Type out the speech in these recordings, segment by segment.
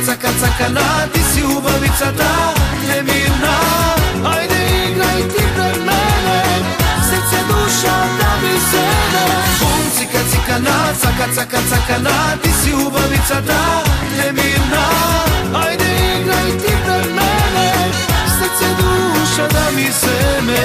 caka, cakana, ti si ubavica ta nemirna. Ajde igraj ti pred mene, srce, duša da mi sene. Bum, cika, cikana, caka, caka, cakana, ti si ubavica ta nemirna. Ajde igraj ti pred mene, srce, duša da mi sene.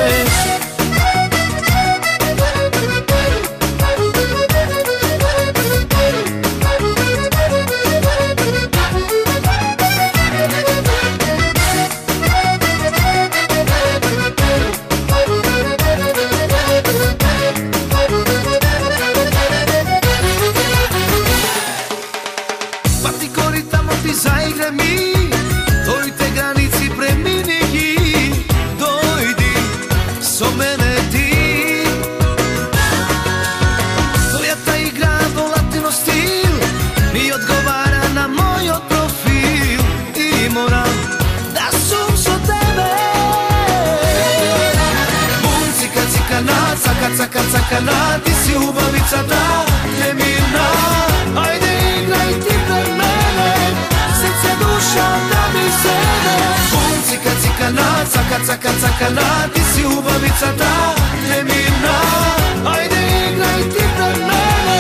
Zaigre mi, tvojte granici premini ih, dojdi so mene ti. Tvoja ta igra do latino stil mi odgovara na moj profil i moram da sum so tebe. Bum, cika, cikana, caka, caka, cakana, ti si ubavica ta nemirna. Ajde igraj ti pred mene, srce, duša da mi sene. Bum, cika, cikana, caka, caka, cakana, ti si ubavica ta nemirna. Ajde igraj ti pred mene,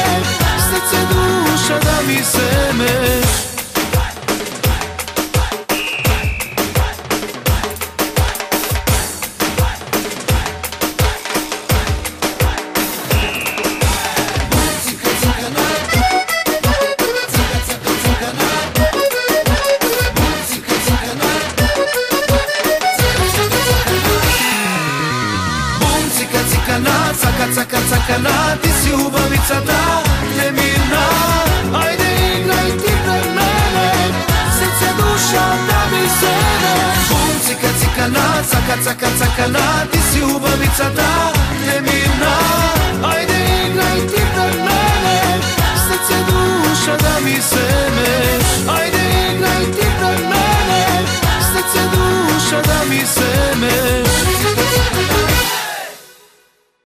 srce, duša da mi sene. Caka, caka, cakana, ti si ubavica ta nemirna. Ajde igraj ti pred mene, srce, duša da mi sene. Bum, cika, cikana, caka, caka, cakana, ti si ubavica ta nemirna. Ajde igraj ti pred mene, srce, duša da mi sene.